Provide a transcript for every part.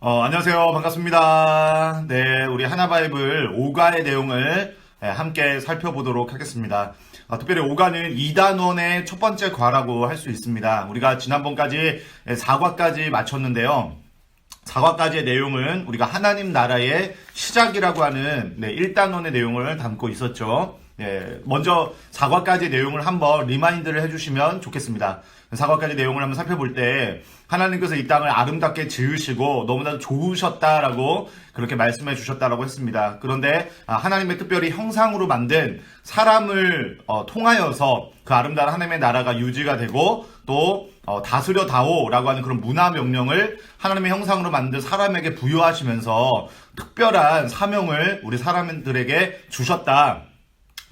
안녕하세요. 반갑습니다. 네, 우리 하나바이블 5가의 내용을 함께 살펴보도록 하겠습니다. 특별히 5가는 2단원의 첫 번째 과라고 할 수 있습니다. 우리가 지난번까지 4과까지 마쳤는데요. 4과까지의 내용은 우리가 하나님 나라의 시작이라고 하는 1단원의 내용을 담고 있었죠. 먼저 4과까지의 내용을 한번 리마인드를 해주시면 좋겠습니다. 4과까지 내용을 한번 살펴볼 때 하나님께서 이 땅을 아름답게 지으시고 너무나도 좋으셨다라고 그렇게 말씀해 주셨다라고 했습니다. 그런데 하나님의 특별히 형상으로 만든 사람을 통하여서 그 아름다운 하나님의 나라가 유지가 되고 또 다스려다오라고 하는 그런 문화 명령을 하나님의 형상으로 만든 사람에게 부여하시면서 특별한 사명을 우리 사람들에게 주셨다.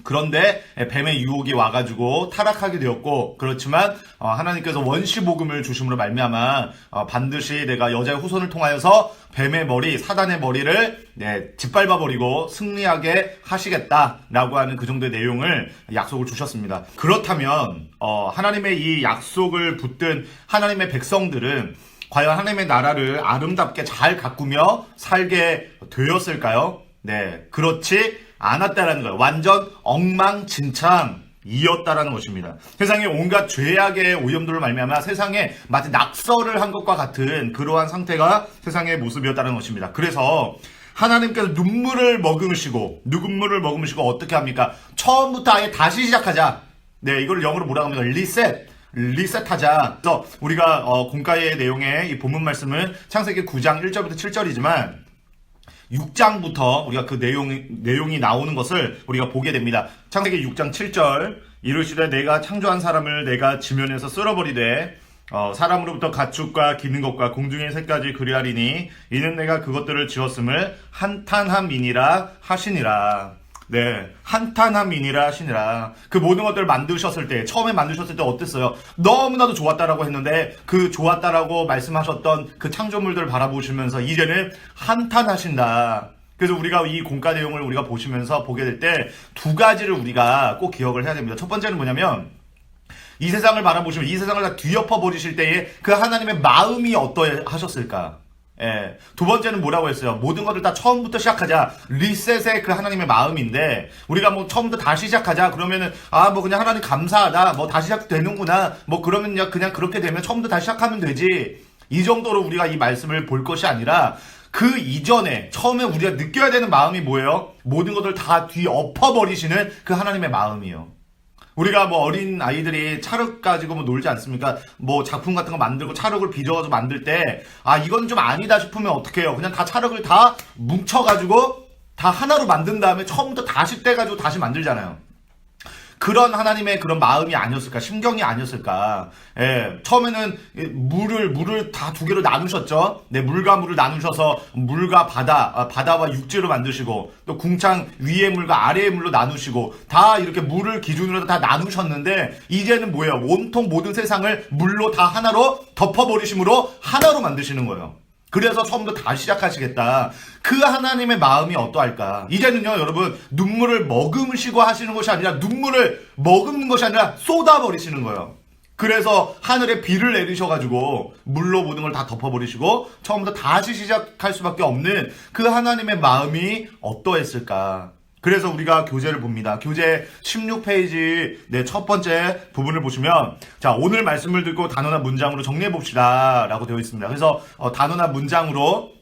그런데 뱀의 유혹이 와가지고 타락하게 되었고, 그렇지만 하나님께서 원시복음을 주심으로 말미암아 반드시 내가 여자의 후손을 통하여서 뱀의 머리, 사단의 머리를 짓밟아버리고 승리하게 하시겠다라고 하는 그 정도의 내용을 약속을 주셨습니다. 그렇다면 하나님의 이 약속을 붙든 하나님의 백성들은 과연 하나님의 나라를 아름답게 잘 가꾸며 살게 되었을까요? 네, 그렇지 않았다라는 거예요. 완전 엉망진창이었다라는 것입니다. 세상에 온갖 죄악의 오염들을 말미암아 세상에 마치 낙서를 한 것과 같은 그러한 상태가 세상의 모습이었다는 것입니다. 그래서 하나님께서 눈물을 머금으시고 어떻게 합니까? 처음부터 아예 다시 시작하자. 네, 이걸 영어로 뭐라고 합니까? 리셋하자. 그래서 우리가 공과의 내용의 이 본문 말씀은 창세기 9장 1절부터 7절이지만 6장부터 우리가 그 내용이 나오는 것을 우리가 보게 됩니다. 창세기 6장 7절 이르시되 내가 창조한 사람을 내가 지면에서 쓸어버리되 사람으로부터 가축과 기는 것과 공중의 새까지 그리하리니 이는 내가 그것들을 지었음을 한탄함이니라 하시니라. 네, 한탄함이니라 하시니라. 그 모든 것들을 만드셨을 때, 처음에 만드셨을 때 어땠어요? 너무나도 좋았다라고 했는데 그 좋았다라고 말씀하셨던 그 창조물들을 바라보시면서 이제는 한탄하신다. 그래서 우리가 이 공과 내용을 우리가 보시면서 보게 될 때 두 가지를 우리가 꼭 기억을 해야 됩니다. 첫 번째는 뭐냐면 이 세상을 바라보시면 이 세상을 다 뒤엎어 버리실 때에 그 하나님의 마음이 어떠하셨을까? 두 번째는 뭐라고 했어요? 모든 것을 다 처음부터 시작하자. 리셋의 그 하나님의 마음인데, 우리가 뭐 처음부터 다시 시작하자. 그러면은, 뭐 그냥 하나님 감사하다. 뭐 다시 시작되는구나. 뭐 그러면 그냥 그렇게 되면 처음부터 다시 시작하면 되지. 이 정도로 우리가 이 말씀을 볼 것이 아니라, 그 이전에, 처음에 우리가 느껴야 되는 마음이 뭐예요? 모든 것을 다 뒤엎어버리시는 그 하나님의 마음이요. 우리가 뭐 어린 아이들이 찰흙 가지고 뭐 놀지 않습니까? 뭐 작품 같은 거 만들고 찰흙을 빚어가지고 만들 때, 이건 좀 아니다 싶으면 어떻게 해요? 그냥 다 찰흙을 다 뭉쳐가지고 다 하나로 만든 다음에 처음부터 다시 떼가지고 다시 만들잖아요. 그런 하나님의 그런 마음이 아니었을까? 심경이 아니었을까? 처음에는 물을 다 두 개로 나누셨죠? 네, 물과 물을 나누셔서 물과 바다와 육지로 만드시고, 또 궁창 위의 물과 아래의 물로 나누시고, 다 이렇게 물을 기준으로 다 나누셨는데, 이제는 뭐예요? 온통 모든 세상을 물로 다 하나로 덮어버리심으로 하나로 만드시는 거예요. 그래서 처음부터 다시 시작하시겠다. 그 하나님의 마음이 어떠할까? 이제는요, 여러분, 눈물을 머금으시고 하시는 것이 아니라 눈물을 머금는 것이 아니라 쏟아버리시는 거예요. 그래서 하늘에 비를 내리셔가지고 물로 모든 걸 다 덮어버리시고 처음부터 다시 시작할 수밖에 없는 그 하나님의 마음이 어떠했을까? 그래서 우리가 교재를 봅니다. 교재 16페이지 첫 번째 부분을 보시면, 자, 오늘 말씀을 듣고 단어나 문장으로 정리해 봅시다 라고 되어 있습니다. 그래서 단어나 문장으로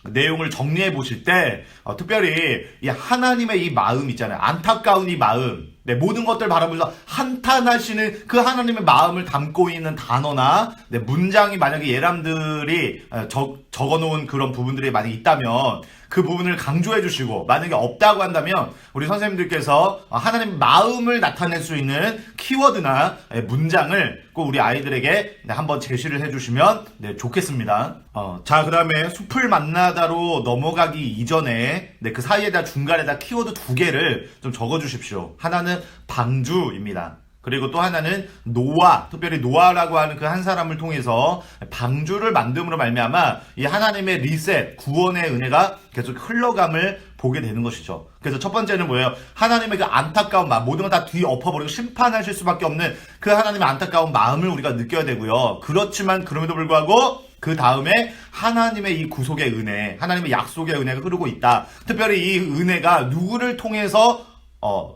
내용을 정리해 보실 때 특별히 이 하나님의 이 마음 있잖아요. 안타까운 이 마음, 모든 것들 바라보면서 한탄하시는 그 하나님의 마음을 담고 있는 단어나 문장이 만약에 예람들이 적어놓은 그런 부분들이 만약에 있다면 그 부분을 강조해 주시고, 만약에 없다고 한다면 우리 선생님들께서 하나님 마음을 나타낼 수 있는 키워드나 문장을 꼭 우리 아이들에게 한번 제시를 해 주시면 좋겠습니다. 자, 그 다음에 숲을 만나다로 넘어가기 이전에 그 사이에다 중간에다 키워드 두 개를 좀 적어 주십시오. 하나는 방주입니다. 그리고 또 하나는 노아, 특별히 노아라고 하는 그 한 사람을 통해서 방주를 만듦으로 말미암아 이 하나님의 리셋, 구원의 은혜가 계속 흘러감을 보게 되는 것이죠. 그래서 첫 번째는 뭐예요? 하나님의 그 안타까운 마음, 모든 걸 다 뒤엎어버리고 심판하실 수밖에 없는 그 하나님의 안타까운 마음을 우리가 느껴야 되고요. 그렇지만 그럼에도 불구하고 그 다음에 하나님의 이 구속의 은혜, 하나님의 약속의 은혜가 흐르고 있다. 특별히 이 은혜가 누구를 통해서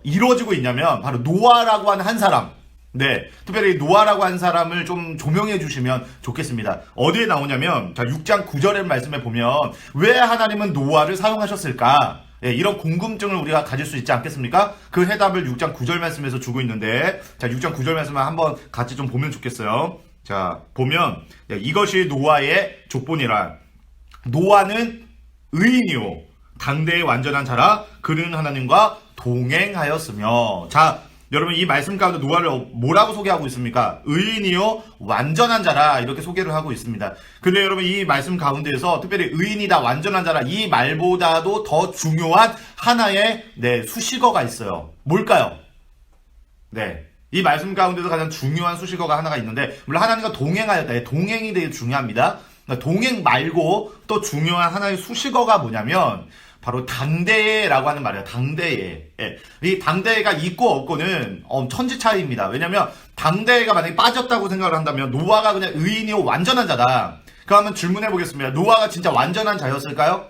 이루어지고 있냐면 바로 노아라고 하는 한 사람. 네, 특별히 노아라고 한 사람을 좀 조명해 주시면 좋겠습니다. 어디에 나오냐면 자 6장 9절의 말씀에 보면 왜 하나님은 노아를 사용하셨을까? 네, 이런 궁금증을 우리가 가질 수 있지 않겠습니까? 그 해답을 6장 9절 말씀에서 주고 있는데 자 6장 9절 말씀을 한번 같이 좀 보면 좋겠어요. 자 보면 이것이 노아의 족본이라. 노아는 의인이요 당대의 완전한 자라 그는 하나님과 동행하였으며. 자 여러분 이 말씀 가운데 노아를 뭐라고 소개하고 있습니까? 의인이요 완전한 자라 이렇게 소개를 하고 있습니다. 근데 여러분 이 말씀 가운데에서 특별히 의인이다 완전한 자라 이 말보다도 더 중요한 하나의 수식어가 있어요. 뭘까요? 네, 이 말씀 가운데서 가장 중요한 수식어가 하나가 있는데 물론 하나님과 동행하였다. 동행이 되게 중요합니다. 동행 말고 또 중요한 하나의 수식어가 뭐냐면 바로 당대라고 하는 말이에요. 당대예. 예. 이 당대가 있고 없고는 천지 차이입니다. 왜냐면 당대가 만약에 빠졌다고 생각을 한다면 노아가 그냥 의인이요 완전한 자다. 그러면 질문해 보겠습니다. 노아가 진짜 완전한 자였을까요?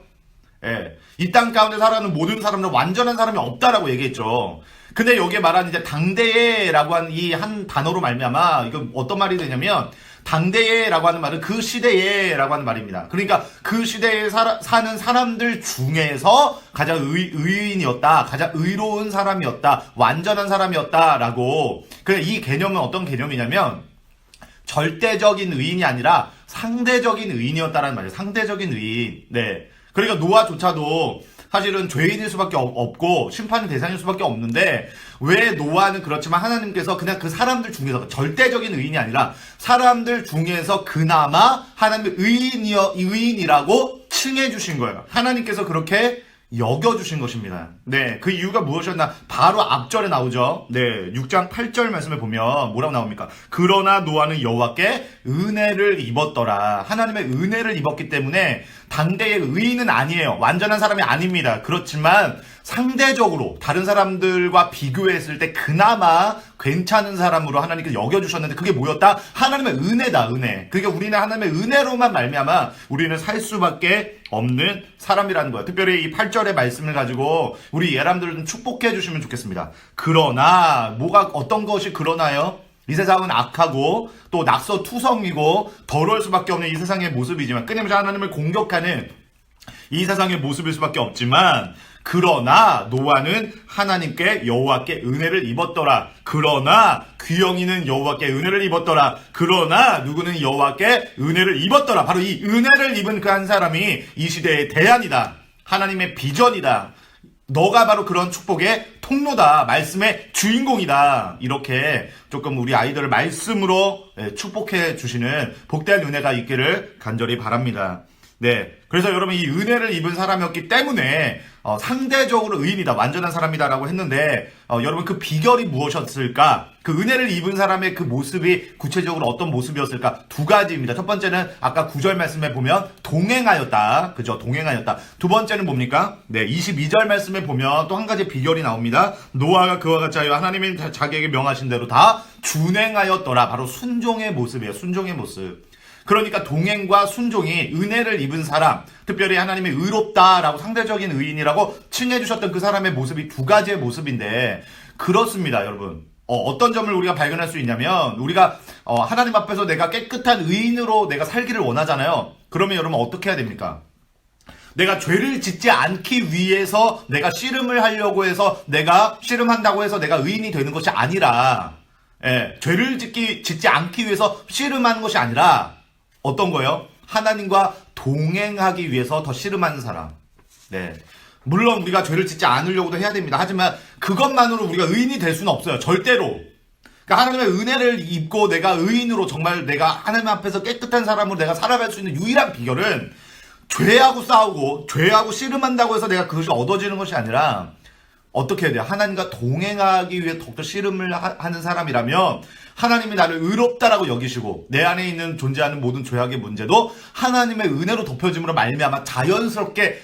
예. 이 땅 가운데 살아가는 모든 사람들은 완전한 사람이 없다라고 얘기했죠. 근데 여기에 말하는 이제 당대예라고 하는 이 한 단어로 말미암아 이거 어떤 말이 되냐면 당대예라고 하는 말은 그 시대예라고 하는 말입니다. 그러니까 그 시대에 사는 사람들 중에서 가장 의인이었다, 가장 의로운 사람이었다, 완전한 사람이었다라고. 그래서 이 개념은 어떤 개념이냐면 절대적인 의인이 아니라 상대적인 의인이었다라는 말이에요. 상대적인 의인. 네. 그러니까 노아조차도 사실은 죄인일 수밖에 없고 심판의 대상일 수밖에 없는데 왜 노아는 그렇지만 하나님께서 그냥 그 사람들 중에서 절대적인 의인이 아니라 사람들 중에서 그나마 하나님의 의인이라고 칭해 주신 거예요. 하나님께서 그렇게 여겨주신 것입니다. 네, 그 이유가 무엇이었나? 바로 앞절에 나오죠. 네, 6장 8절 말씀에 보면 뭐라고 나옵니까? 그러나 노아는 여호와께 은혜를 입었더라. 하나님의 은혜를 입었기 때문에 당대의 의인은 아니에요. 완전한 사람이 아닙니다. 그렇지만 상대적으로 다른 사람들과 비교했을 때 그나마 괜찮은 사람으로 하나님께서 여겨주셨는데 그게 뭐였다? 하나님의 은혜다, 은혜. 그러니까 우리는 하나님의 은혜로만 말미암아 우리는 살 수밖에 없는 사람이라는 거예요. 특별히 이 8절의 말씀을 가지고 우리 예람들을 좀 축복해 주시면 좋겠습니다. 그러나 어떤 것이 그러나요? 이 세상은 악하고 또 낙서투성이고 더러울 수밖에 없는 이 세상의 모습이지만 끊임없이 하나님을 공격하는 이 세상의 모습일 수밖에 없지만 그러나 노아는 하나님께 여호와께 은혜를 입었더라. 그러나 귀영이는 여호와께 은혜를 입었더라. 그러나 누구는 여호와께 은혜를 입었더라. 바로 이 은혜를 입은 그 한 사람이 이 시대의 대안이다. 하나님의 비전이다. 너가 바로 그런 축복의 통로다. 말씀의 주인공이다. 이렇게 조금 우리 아이들을 말씀으로 축복해 주시는 복된 은혜가 있기를 간절히 바랍니다. 네, 그래서 여러분 이 은혜를 입은 사람이었기 때문에 상대적으로 의인이다, 완전한 사람이다라고 했는데 여러분 그 비결이 무엇이었을까? 그 은혜를 입은 사람의 그 모습이 구체적으로 어떤 모습이었을까? 두 가지입니다. 첫 번째는 아까 9절 말씀에 보면 동행하였다. 그죠? 동행하였다. 두 번째는 뭡니까? 네, 22절 말씀에 보면 또 한 가지 비결이 나옵니다. 노아가 그와 같이 하여 하나님이 자기에게 명하신 대로 다 준행하였더라. 바로 순종의 모습이에요. 순종의 모습. 그러니까 동행과 순종이 은혜를 입은 사람, 특별히 하나님의 의롭다라고 상대적인 의인이라고 칭해주셨던 그 사람의 모습이 두 가지의 모습인데 그렇습니다, 여러분. 어떤 점을 우리가 발견할 수 있냐면 우리가 하나님 앞에서 내가 깨끗한 의인으로 내가 살기를 원하잖아요. 그러면 여러분 어떻게 해야 됩니까? 내가 죄를 짓지 않기 위해서 내가 씨름을 하려고 해서 내가 씨름한다고 해서 내가 의인이 되는 것이 아니라 죄를 짓지 않기 위해서 씨름하는 것이 아니라 어떤 거예요? 하나님과 동행하기 위해서 더 씨름하는 사람. 네. 물론 우리가 죄를 짓지 않으려고도 해야 됩니다. 하지만 그것만으로 우리가 의인이 될 수는 없어요. 절대로. 그러니까 하나님의 은혜를 입고 내가 의인으로 정말 내가 하나님 앞에서 깨끗한 사람으로 내가 살아갈 수 있는 유일한 비결은 죄하고 싸우고 죄하고 씨름한다고 해서 내가 그것이 얻어지는 것이 아니라 어떻게 해야 돼요? 하나님과 동행하기 위해 더욱더 씨름을 하는 사람이라면 하나님이 나를 의롭다라고 여기시고 내 안에 있는 존재하는 모든 죄악의 문제도 하나님의 은혜로 덮여짐으로 말미암아 자연스럽게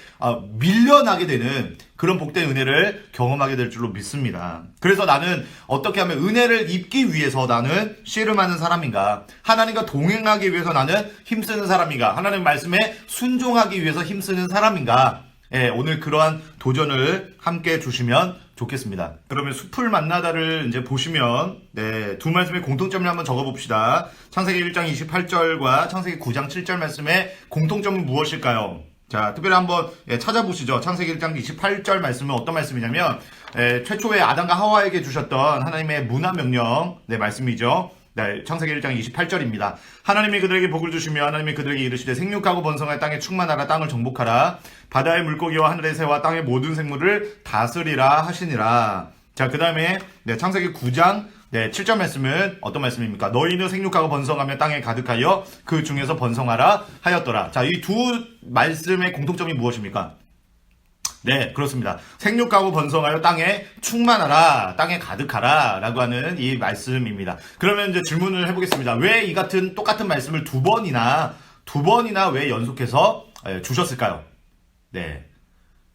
밀려나게 되는 그런 복된 은혜를 경험하게 될 줄로 믿습니다. 그래서 나는 어떻게 하면 은혜를 입기 위해서 나는 씨름하는 사람인가, 하나님과 동행하기 위해서 나는 힘쓰는 사람인가, 하나님 말씀에 순종하기 위해서 힘쓰는 사람인가, 오늘 그러한 도전을 함께 주시면 좋겠습니다. 그러면 숲을 만나다를 이제 보시면 두 말씀의 공통점을 한번 적어봅시다. 창세기 1장 28절과 창세기 9장 7절 말씀의 공통점은 무엇일까요? 자, 특별히 한번 찾아보시죠. 창세기 1장 28절 말씀은 어떤 말씀이냐면 최초에 아담과 하와에게 주셨던 하나님의 문화 명령 말씀이죠. 창세기 1장 28절입니다. 하나님이 그들에게 복을 주시며 하나님이 그들에게 이르시되 생육하고 번성하여 땅에 충만하라, 땅을 정복하라, 바다의 물고기와 하늘의 새와 땅의 모든 생물을 다스리라 하시니라. 자, 그 다음에 창세기 9장 7절 말씀은 어떤 말씀입니까? 너희는 생육하고 번성하며 땅에 가득하여 그 중에서 번성하라 하였더라. 자, 이 두 말씀의 공통점이 무엇입니까? 네, 그렇습니다. 생육하고 번성하여 땅에 충만하라, 땅에 가득하라 라고 하는 이 말씀입니다. 그러면 이제 질문을 해보겠습니다. 왜 이 같은 똑같은 말씀을 두 번이나 왜 연속해서 주셨을까요? 네.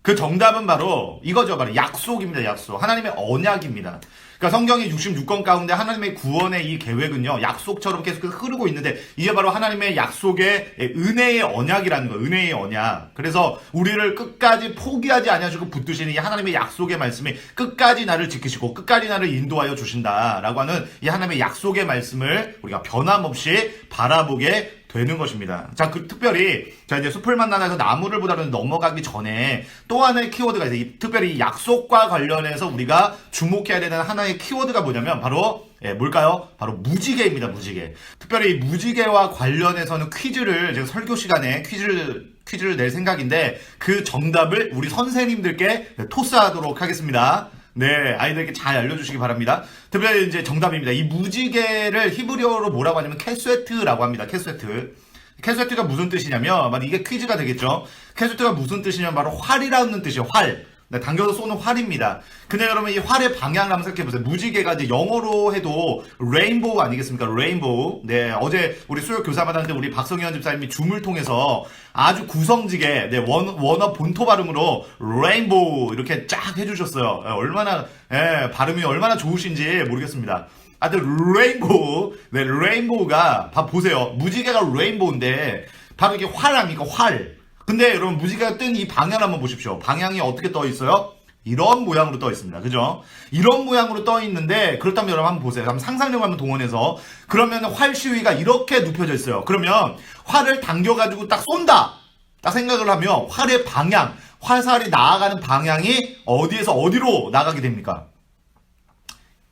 그 정답은 바로 이거죠. 바로 약속입니다. 약속. 하나님의 언약입니다. 그러니까 성경의 66권 가운데 하나님의 구원의 이 계획은요, 약속처럼 계속 흐르고 있는데, 이게 바로 하나님의 약속의 은혜의 언약이라는 거예요. 은혜의 언약. 그래서 우리를 끝까지 포기하지 아니하시고 붙드시는 이 하나님의 약속의 말씀이 끝까지 나를 지키시고 끝까지 나를 인도하여 주신다라고 하는 이 하나님의 약속의 말씀을 우리가 변함없이 바라보게 되는 것입니다. 자, 특별히 이제 숲을 만나서 나무를 보다는 넘어가기 전에 또 하나의 키워드가 있어요. 특별히 약속과 관련해서 우리가 주목해야 되는 하나의 키워드가 뭐냐면 바로 뭘까요? 바로 무지개입니다. 무지개. 특별히 이 무지개와 관련해서는 퀴즈를 제가 설교 시간에 퀴즈를 낼 생각인데 그 정답을 우리 선생님들께 토스하도록 하겠습니다. 네, 아이들에게 잘 알려주시기 바랍니다. 특별히 이제 정답입니다. 이 무지개를 히브리어로 뭐라고 하냐면 캐스웨트라고 합니다. 캐스웨트. 캐스웨트가 무슨 뜻이냐면, 이게 퀴즈가 되겠죠. 캐스웨트가 무슨 뜻이냐면 바로 활이라는 뜻이에요. 활. 당겨서 쏘는 활입니다. 근데 여러분 이 활의 방향을 한번 생각해보세요. 무지개가 이제 영어로 해도 레인보우 아니겠습니까? 레인보우. 네, 어제 우리 수요 교사 받았는데 우리 박성현 집사님이 줌을 통해서 아주 구성지게 원어 본토 발음으로 레인보우 이렇게 쫙 해주셨어요. 얼마나 발음이 얼마나 좋으신지 모르겠습니다. 레인보우. 네, 레인보우가 보세요. 무지개가 레인보우인데 바로 이게 활 아닙니까? 활. 근데 여러분 무지개가 뜬 이 방향을 한번 보십시오. 방향이 어떻게 떠 있어요? 이런 모양으로 떠 있습니다. 그죠? 이런 모양으로 떠 있는데, 그렇다면 여러분 한번 보세요. 한번 상상력을 한번 동원해서, 그러면 활 시위가 이렇게 눕혀져 있어요. 그러면 활을 당겨가지고 딱 쏜다! 딱 생각을 하면 활의 방향, 화살이 나아가는 방향이 어디에서 어디로 나가게 됩니까?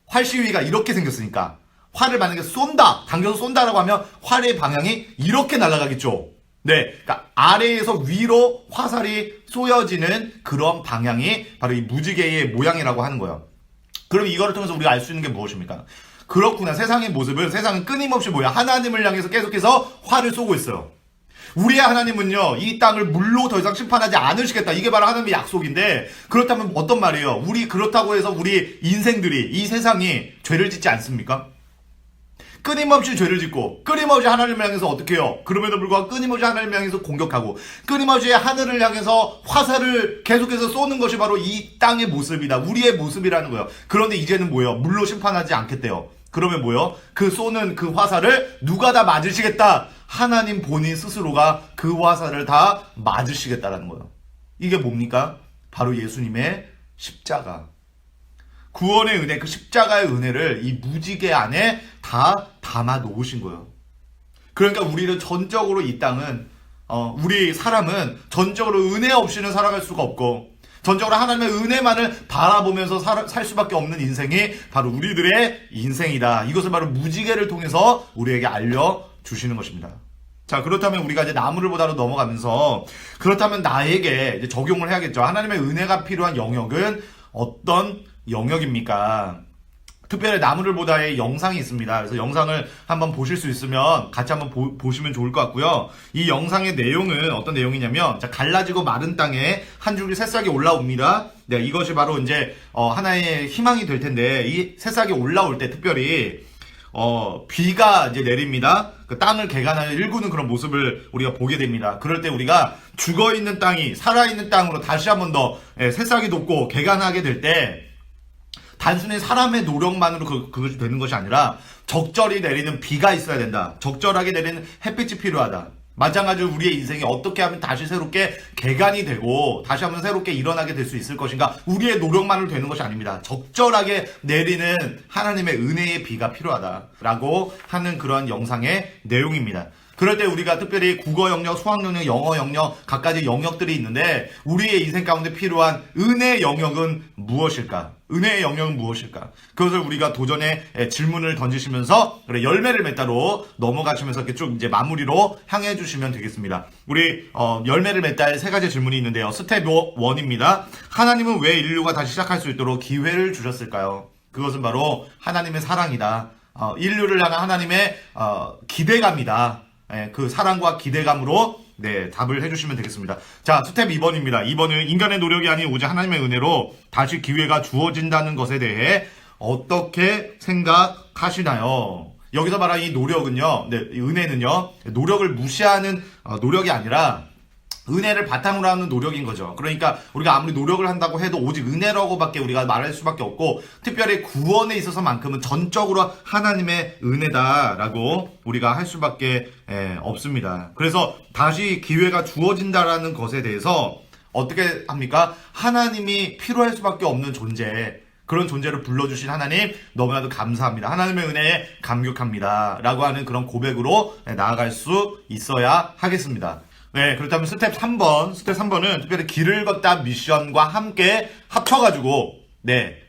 활 시위가 이렇게 생겼으니까 활을 만약에 쏜다! 당겨서 쏜다라고 하면 활의 방향이 이렇게 날아가겠죠. 네, 그러니까 아래에서 위로 화살이 쏘여지는 그런 방향이 바로 이 무지개의 모양이라고 하는 거예요. 그럼 이거를 통해서 우리가 알 수 있는 게 무엇입니까? 그렇구나. 세상의 모습은, 세상은 끊임없이 하나님을 향해서 계속해서 활을 쏘고 있어요. 우리의 하나님은요, 이 땅을 물로 더 이상 심판하지 않으시겠다. 이게 바로 하나님의 약속인데, 그렇다면 어떤 말이에요? 그렇다고 해서 우리 인생들이, 이 세상이 죄를 짓지 않습니까? 끊임없이 죄를 짓고 끊임없이 하나님을 향해서 어떻게 해요? 그럼에도 불구하고 끊임없이 하나님을 향해서 공격하고 끊임없이 하늘을 향해서 화살을 계속해서 쏘는 것이 바로 이 땅의 모습이다. 우리의 모습이라는 거예요. 그런데 이제는 뭐예요? 물로 심판하지 않겠대요. 그러면 뭐예요? 그 쏘는 그 화살을 누가 다 맞으시겠다? 하나님 본인 스스로가 그 화살을 다 맞으시겠다라는 거예요. 이게 뭡니까? 바로 예수님의 십자가. 구원의 은혜, 그 십자가의 은혜를 이 무지개 안에 다 담아 놓으신 거예요. 그러니까 우리는 전적으로 이 땅은, 우리 사람은 전적으로 은혜 없이는 살아갈 수가 없고, 전적으로 하나님의 은혜만을 바라보면서 살 수밖에 없는 인생이 바로 우리들의 인생이다. 이것을 바로 무지개를 통해서 우리에게 알려주시는 것입니다. 자, 그렇다면 우리가 이제 나무를 보다로 넘어가면서, 그렇다면 나에게 이제 적용을 해야겠죠. 하나님의 은혜가 필요한 영역은 어떤 영역입니까? 특별히 나무를 보다의 영상이 있습니다. 그래서 영상을 한번 보실 수 있으면 같이 한번 보시면 좋을 것 같고요. 이 영상의 내용은 어떤 내용이냐면, 자, 갈라지고 마른 땅에 한 줄기 새싹이 올라옵니다. 네, 이것이 바로 이제 하나의 희망이 될 텐데, 이 새싹이 올라올 때 특별히 비가 이제 내립니다. 그 땅을 개간하여 일구는 그런 모습을 우리가 보게 됩니다. 그럴 때 우리가 죽어있는 땅이 살아있는 땅으로 다시 한 번 더 새싹이 돋고 개간하게 될 때 단순히 사람의 노력만으로 그것이 되는 것이 아니라 적절히 내리는 비가 있어야 된다. 적절하게 내리는 햇빛이 필요하다. 마찬가지로 우리의 인생이 어떻게 하면 다시 새롭게 개간이 되고 다시 한번 새롭게 일어나게 될 수 있을 것인가. 우리의 노력만으로 되는 것이 아닙니다. 적절하게 내리는 하나님의 은혜의 비가 필요하다라고 하는 그런 영상의 내용입니다. 그럴 때 우리가 특별히 국어 영역, 수학 영역, 영어 영역 각가지 영역들이 있는데 우리의 인생 가운데 필요한 은혜 영역은 무엇일까? 은혜의 영역은 무엇일까? 그것을 우리가 도전의 질문을 던지시면서 그래 열매를 맺다로 넘어가시면서 이렇게 쭉 이제 마무리로 향해 주시면 되겠습니다. 우리 열매를 맺다의 세 가지 질문이 있는데요. 스텝 1입니다. 하나님은 왜 인류가 다시 시작할 수 있도록 기회를 주셨을까요? 그것은 바로 하나님의 사랑이다. 인류를 향한 하나님의 기대감이다. 그 사랑과 기대감으로 답을 해주시면 되겠습니다. 자, 스텝 2번입니다. 2번은 인간의 노력이 아닌 오직 하나님의 은혜로 다시 기회가 주어진다는 것에 대해 어떻게 생각하시나요? 여기서 말하는 이 노력은요, 이 은혜는요, 노력을 무시하는 노력이 아니라 은혜를 바탕으로 하는 노력인 거죠. 그러니까 우리가 아무리 노력을 한다고 해도 오직 은혜라고밖에 우리가 말할 수밖에 없고 특별히 구원에 있어서만큼은 전적으로 하나님의 은혜다라고 우리가 할 수밖에 없습니다. 그래서 다시 기회가 주어진다라는 것에 대해서 어떻게 합니까? 하나님이 필요할 수밖에 없는 존재, 그런 존재를 불러주신 하나님 너무나도 감사합니다. 하나님의 은혜에 감격합니다 라고 하는 그런 고백으로 나아갈 수 있어야 하겠습니다. 네, 그렇다면 스텝 3번은 특별히 길을 걷다 미션과 함께 합쳐가지고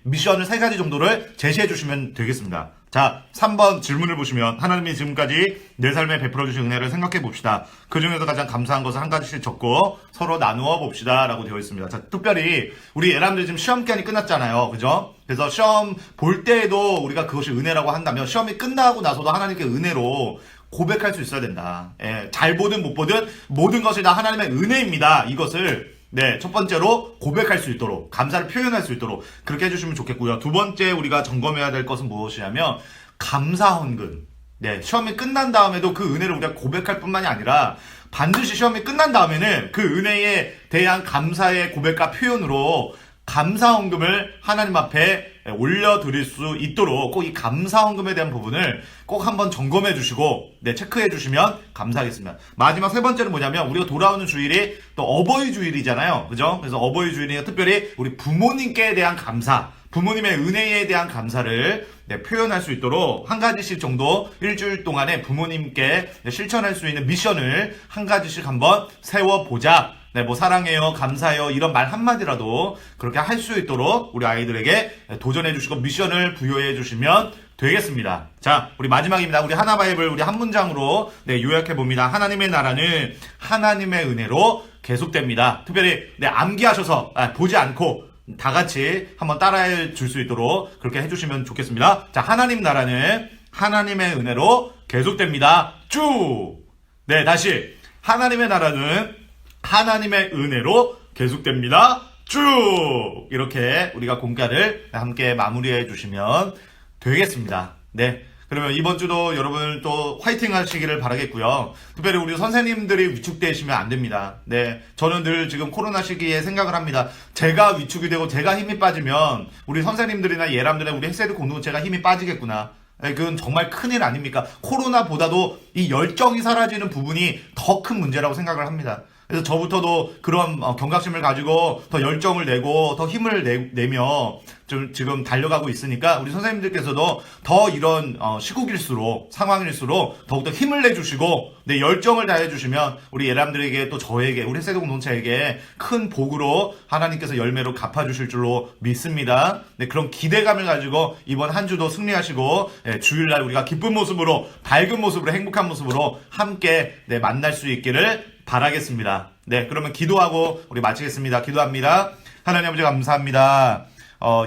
미션을 3가지 정도를 제시해 주시면 되겠습니다. 자, 3번 질문을 보시면 하나님이 지금까지 내 삶에 베풀어 주신 은혜를 생각해 봅시다. 그 중에서 가장 감사한 것을 한 가지씩 적고 서로 나누어 봅시다 라고 되어 있습니다. 자, 특별히 우리 애람들 지금 시험 기간이 끝났잖아요. 그죠? 그래서 시험 볼 때에도 우리가 그것이 은혜라고 한다면 시험이 끝나고 나서도 하나님께 은혜로 고백할 수 있어야 된다. 잘 보든 못 보든 모든 것이 다 하나님의 은혜입니다. 이것을 첫 번째로 고백할 수 있도록 감사를 표현할 수 있도록 그렇게 해주시면 좋겠고요. 두 번째 우리가 점검해야 될 것은 무엇이냐면 감사헌금. 시험이 끝난 다음에도 그 은혜를 우리가 고백할 뿐만이 아니라 반드시 시험이 끝난 다음에는 그 은혜에 대한 감사의 고백과 표현으로 감사헌금을 하나님 앞에 올려드릴 수 있도록 꼭 이 감사헌금에 대한 부분을 꼭 한번 점검해 주시고 체크해 주시면 감사하겠습니다. 마지막 3번째는 뭐냐면 우리가 돌아오는 주일이 또 어버이 주일이잖아요. 그죠? 그래서 어버이 주일이니까 특별히 우리 부모님께 대한 감사, 부모님의 은혜에 대한 감사를 표현할 수 있도록 한 가지씩 정도 일주일 동안에 부모님께 실천할 수 있는 미션을 한 가지씩 한번 세워보자. 뭐 사랑해요, 감사해요 이런 말 한마디라도 그렇게 할 수 있도록 우리 아이들에게 도전해 주시고 미션을 부여해 주시면 되겠습니다. 자, 우리 마지막입니다. 우리 하나바이블 우리 한 문장으로 요약해 봅니다. 하나님의 나라는 하나님의 은혜로 계속됩니다. 특별히 암기하셔서 보지 않고 다 같이 한번 따라해 줄 수 있도록 그렇게 해주시면 좋겠습니다. 자, 하나님 나라는 하나님의 은혜로 계속됩니다. 쭉! 다시 하나님의 나라는 하나님의 은혜로 계속됩니다. 쭉! 이렇게 우리가 공가를 함께 마무리해 주시면 되겠습니다. 그러면 이번 주도 여러분 또 화이팅 하시기를 바라겠고요. 특별히 우리 선생님들이 위축되시면 안 됩니다. 저는 늘 지금 코로나 시기에 생각을 합니다. 제가 위축이 되고 제가 힘이 빠지면 우리 선생님들이나 예람들이나 우리 헬스에드 공동체가 힘이 빠지겠구나. 그건 정말 큰일 아닙니까? 코로나보다도 이 열정이 사라지는 부분이 더 큰 문제라고 생각을 합니다. 그래서 저부터도 그런 경각심을 가지고 더 열정을 내고 더 힘을 내며 좀 지금 달려가고 있으니까 우리 선생님들께서도 더 이런 시국일수록 상황일수록 더욱더 힘을 내주시고 열정을 다해주시면 우리 예람들에게 또 저에게 우리 헬스에드 공동체에게 큰 복으로 하나님께서 열매로 갚아주실 줄로 믿습니다. 그런 기대감을 가지고 이번 한 주도 승리하시고 주일날 우리가 기쁜 모습으로 밝은 모습으로 행복한 모습으로 함께 만날 수 있기를 바라겠습니다. 그러면 기도하고 우리 마치겠습니다. 기도합니다. 하나님 아버지 감사합니다.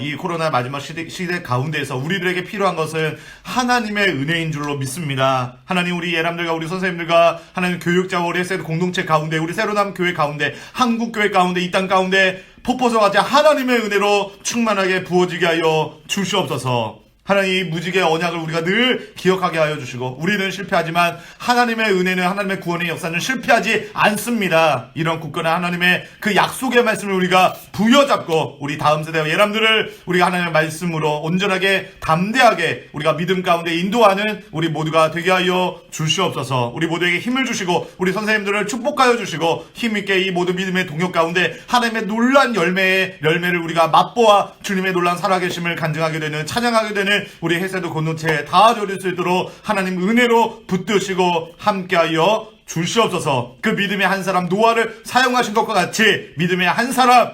이 코로나 마지막 시대 가운데에서 우리들에게 필요한 것은 하나님의 은혜인 줄로 믿습니다. 하나님 우리 예람들과 우리 선생님들과 하나님 교육자와 우리 헬스에드 공동체 가운데 우리 새로남 교회 가운데 한국교회 가운데 이 땅 가운데 폭포서 같이 하나님의 은혜로 충만하게 부어지게 하여 주시옵소서. 하나님 이 무지개 언약을 우리가 늘 기억하게 하여 주시고, 우리는 실패하지만 하나님의 은혜는, 하나님의 구원의 역사는 실패하지 않습니다. 이런 굳건한 하나님의 그 약속의 말씀을 우리가 부여잡고 우리 다음 세대와 예람들을 우리가 하나님의 말씀으로 온전하게 담대하게 우리가 믿음 가운데 인도하는 우리 모두가 되게 하여 주시옵소서. 우리 모두에게 힘을 주시고 우리 선생님들을 축복하여 주시고 힘있게 이 모든 믿음의 동역 가운데 하나님의 놀란 열매를 우리가 맛보아 주님의 놀란 살아계심을 간증하게 되는, 찬양하게 되는 우리 해세도 공동체에 다 드릴 수 있도록 하나님 은혜로 붙드시고 함께하여 주시옵소서. 그 믿음의 한 사람 노아를 사용하신 것과 같이 믿음의 한 사람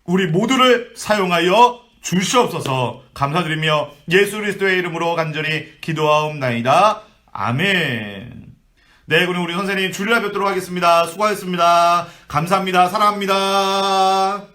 우리 모두를 사용하여 주시옵소서. 감사드리며 예수 그리스도의 이름으로 간절히 기도하옵나이다. 아멘. 네, 그럼 우리 선생님 주일날 뵙도록 하겠습니다. 수고하셨습니다. 감사합니다. 사랑합니다.